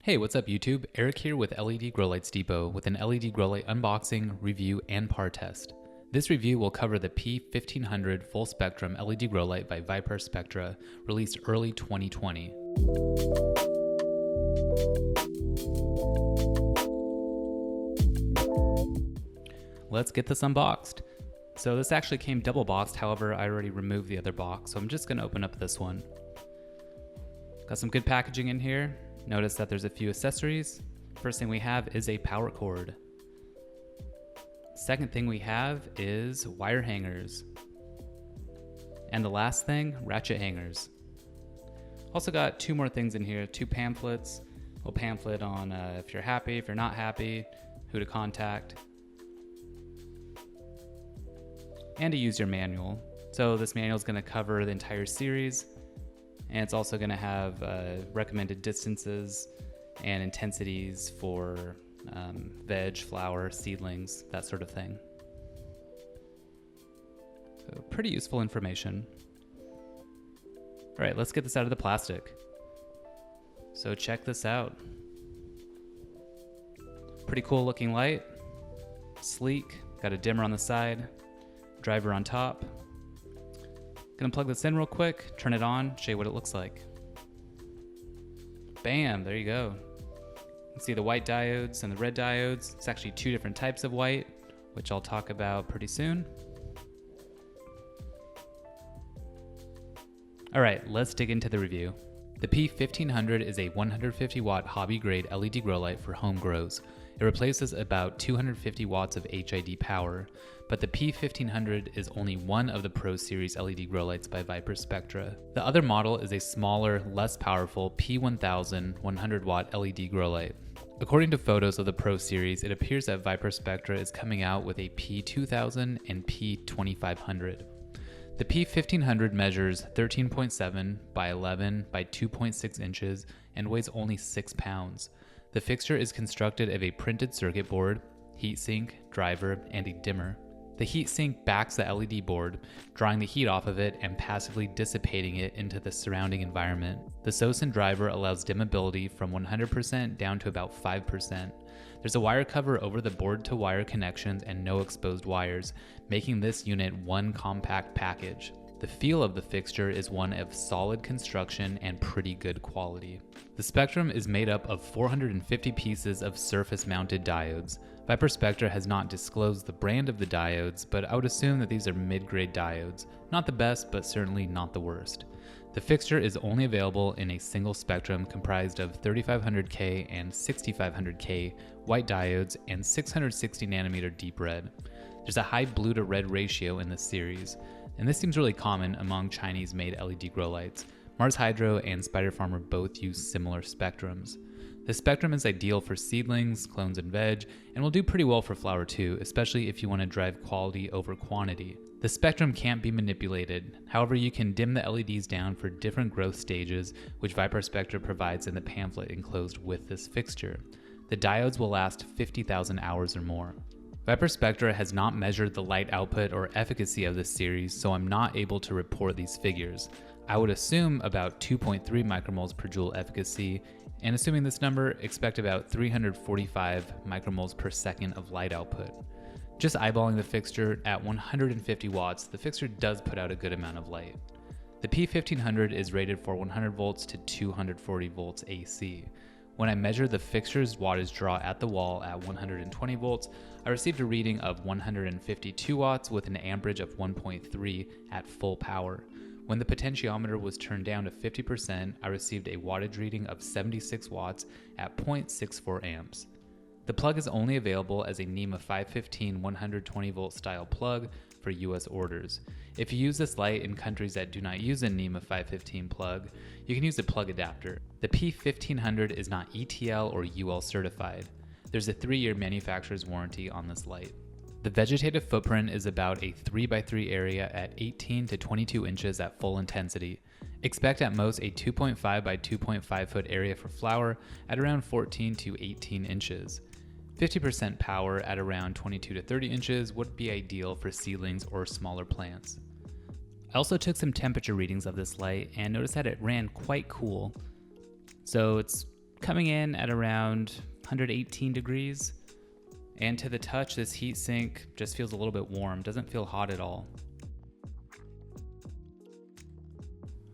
Hey, what's up YouTube? Eric here with LED Grow Lights Depot with an LED grow light unboxing, review, and par test. This review will cover the P1500 full spectrum LED grow light by Viparspectra, released early 2020. Let's get this unboxed. So this actually came double boxed, however I already removed the other box, so I'm just going to open up this one. Got some good packaging in here. Notice that there's a few accessories. First thing we have is a power cord. Second thing we have is wire hangers. And the last thing, ratchet hangers. Also got two more things in here, two pamphlets. A pamphlet on if you're happy, if you're not happy, who to contact, and a user manual. So this manual is going to cover the entire series, and it's also going to have recommended distances and intensities for veg, flower, seedlings, that sort of thing. So pretty useful information. All right, let's get this out of the plastic. So check this out. Pretty cool looking light, sleek, got a dimmer on the side, driver on top. Gonna plug this in real quick, turn it on, show you what it looks like. Bam, there you go. You can see the white diodes and the red diodes. It's actually two different types of white, which I'll talk about pretty soon. All right, let's dig into the review. The P1500 is a 150 watt hobby grade LED grow light for home grows. It replaces about 250 watts of HID power, but the P1500 is only one of the Pro Series LED grow lights by Viparspectra. The other model is a smaller, less powerful P1000 100 watt LED grow light. According to photos of the Pro Series, it appears that Viparspectra is coming out with a P2000 and P2500. The P1500 measures 13.7 by 11 by 2.6 inches and weighs only 6 pounds. The fixture is constructed of a printed circuit board, heatsink, driver, and a dimmer. The heatsink backs the LED board, drawing the heat off of it and passively dissipating it into the surrounding environment. The SOSIN driver allows dimmability from 100% down to about 5%. There's a wire cover over the board-to-wire connections and no exposed wires, making this unit one compact package. The feel of the fixture is one of solid construction and pretty good quality. The spectrum is made up of 450 pieces of surface-mounted diodes. Viparspectra has not disclosed the brand of the diodes, but I would assume that these are mid-grade diodes. Not the best, but certainly not the worst. The fixture is only available in a single spectrum comprised of 3500K and 6500K white diodes and 660 nanometer deep red. There's a high blue to red ratio in this series, and this seems really common among Chinese-made LED grow lights. Mars Hydro and Spider Farmer both use similar spectrums. The spectrum is ideal for seedlings, clones, and veg, and will do pretty well for flower too, especially if you want to drive quality over quantity. The spectrum can't be manipulated. However, you can dim the LEDs down for different growth stages, which Viparspectra provides in the pamphlet enclosed with this fixture. The diodes will last 50,000 hours or more. Viparspectra has not measured the light output or efficacy of this series, so I'm not able to report these figures. I would assume about 2.3 micromoles per joule efficacy, and assuming this number, expect about 345 micromoles per second of light output. Just eyeballing the fixture at 150 watts, the fixture does put out a good amount of light. The P1500 is rated for 100 volts to 240 volts AC. When I measured the fixture's wattage draw at the wall at 120 volts, I received a reading of 152 watts with an amperage of 1.3 at full power. When the potentiometer was turned down to 50%, I received a wattage reading of 76 watts at 0.64 amps. The plug is only available as a NEMA 515 120 volt style plug for US orders. If you use this light in countries that do not use a NEMA 515 plug, you can use a plug adapter. The P1500 is not ETL or UL certified. There's a 3-year manufacturer's warranty on this light. The vegetative footprint is about a 3x3 area at 18 to 22 inches at full intensity. Expect at most a 2.5 by 2.5 foot area for flower at around 14 to 18 inches. 50% power at around 22 to 30 inches would be ideal for seedlings or smaller plants. I also took some temperature readings of this light and noticed that it ran quite cool. So it's coming in at around 118 degrees. And to the touch, this heatsink just feels a little bit warm, doesn't feel hot at all.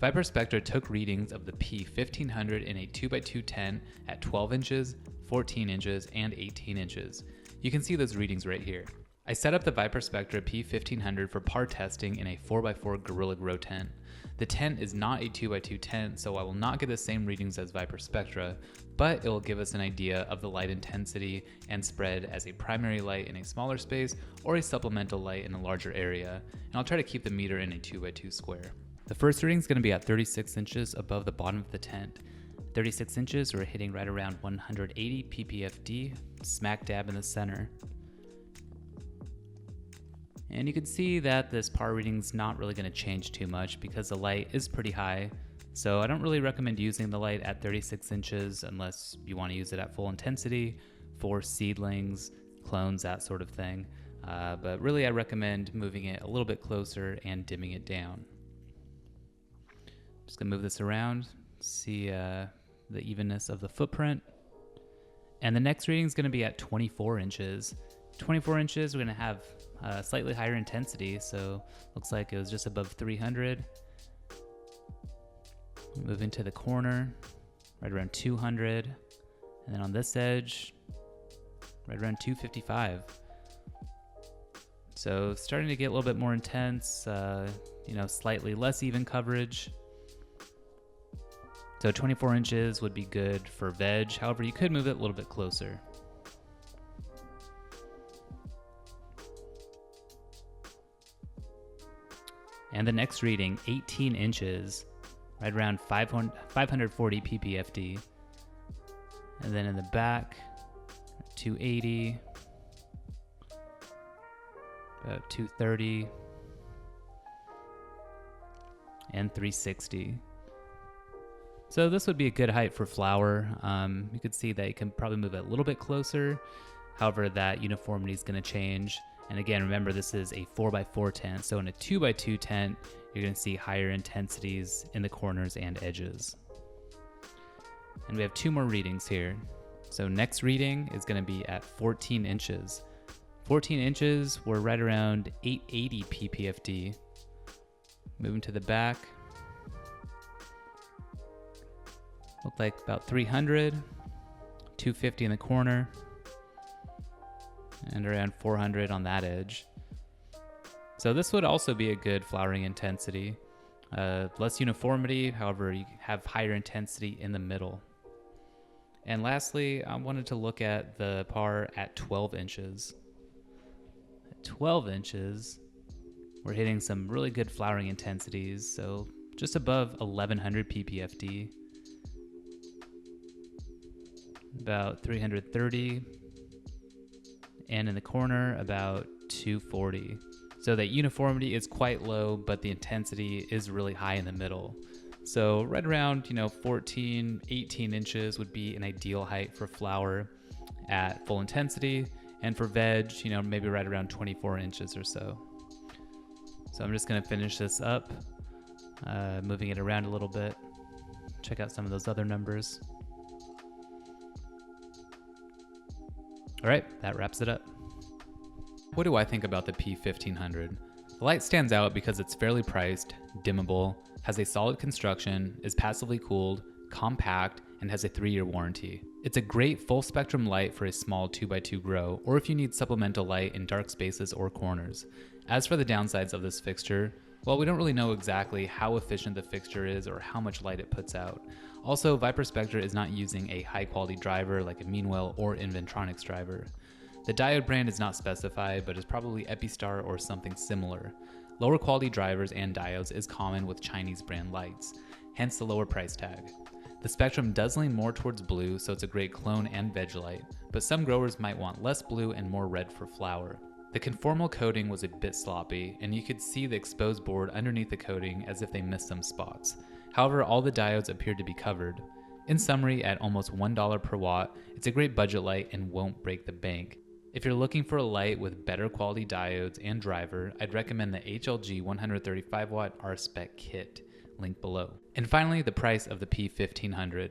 Viparspectra took readings of the P1500 in a 2x210 at 12 inches, 14 inches, and 18 inches. You can see those readings right here. I set up the Viparspectra P1500 for par testing in a 4x4 Gorilla Grow tent. The tent is not a 2x2 tent, so I will not get the same readings as Viparspectra, but it will give us an idea of the light intensity and spread as a primary light in a smaller space or a supplemental light in a larger area, and I'll try to keep the meter in a 2x2 square. The first reading is going to be at 36 inches above the bottom of the tent. 36 inches, we're hitting right around 180 ppfd, smack dab in the center. And you can see that this par reading's not really going to change too much because the light is pretty high. So I don't really recommend using the light at 36 inches unless you want to use it at full intensity for seedlings, clones, that sort of thing. But really I recommend moving it a little bit closer and dimming it down. Just gonna move this around, see the evenness of the footprint. And the next reading is gonna be at 24 inches. 24 inches, we're gonna have slightly higher intensity, so looks like it was just above 300. Move into the corner, right around 200. And then on this edge, right around 255. So starting to get a little bit more intense, slightly less even coverage. So 24 inches would be good for veg. However, you could move it a little bit closer. And the next reading, 18 inches, right around 540 ppfd. And then in the back, 280, about 230, and 360. So this would be a good height for flower. You could see that you can probably move it a little bit closer. However, that uniformity is going to change. And again, remember this is a 4x4 tent. So in a 2x2 tent, you're going to see higher intensities in the corners and edges. And we have two more readings here. So next reading is going to be at 14 inches. 14 inches, we're right around 880 ppfd. Moving to the back. Look like about 300, 250 in the corner, and around 400 on that edge. So this would also be a good flowering intensity. Less uniformity, however, you have higher intensity in the middle. And lastly, I wanted to look at the par at 12 inches. At 12 inches, we're hitting some really good flowering intensities, so just above 1100 ppfd. About 330, and in the corner about 240. So that uniformity is quite low, but the intensity is really high in the middle. So right around 14, 18 inches would be an ideal height for flower at full intensity, and for veg, maybe right around 24 inches or so. So I'm just gonna finish this up, moving it around a little bit. Check out some of those other numbers. All right, that wraps it up. What do I think about the P1500? The light stands out because it's fairly priced, dimmable, has a solid construction, is passively cooled, compact, and has a 3-year warranty. It's a great full spectrum light for a small 2x2 grow, or if you need supplemental light in dark spaces or corners. As for the downsides of this fixture, well, we don't really know exactly how efficient the fixture is or how much light it puts out. Also, Viparspectra is not using a high-quality driver like a Meanwell or Inventronics driver. The diode brand is not specified, but is probably Epistar or something similar. Lower quality drivers and diodes is common with Chinese brand lights, hence the lower price tag. The spectrum does lean more towards blue, so it's a great clone and veg light, but some growers might want less blue and more red for flower. The conformal coating was a bit sloppy, and you could see the exposed board underneath the coating as if they missed some spots. However, all the diodes appeared to be covered. In summary, at almost $1 per watt, it's a great budget light and won't break the bank. If you're looking for a light with better quality diodes and driver, I'd recommend the HLG 135 watt R-Spec kit, link below. And finally, the price of the P1500.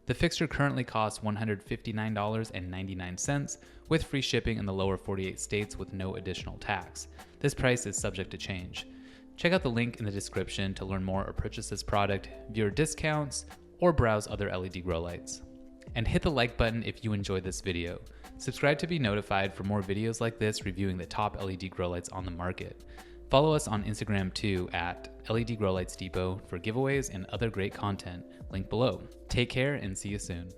The fixture currently costs $159.99 with free shipping in the lower 48 states with no additional tax. This price is subject to change. Check out the link in the description to learn more or purchase this product, view our discounts, or browse other LED grow lights. And hit the like button if you enjoyed this video. Subscribe to be notified for more videos like this reviewing the top LED grow lights on the market. Follow us on Instagram too at LED Grow Lights Depot for giveaways and other great content. Link below. Take care and see you soon.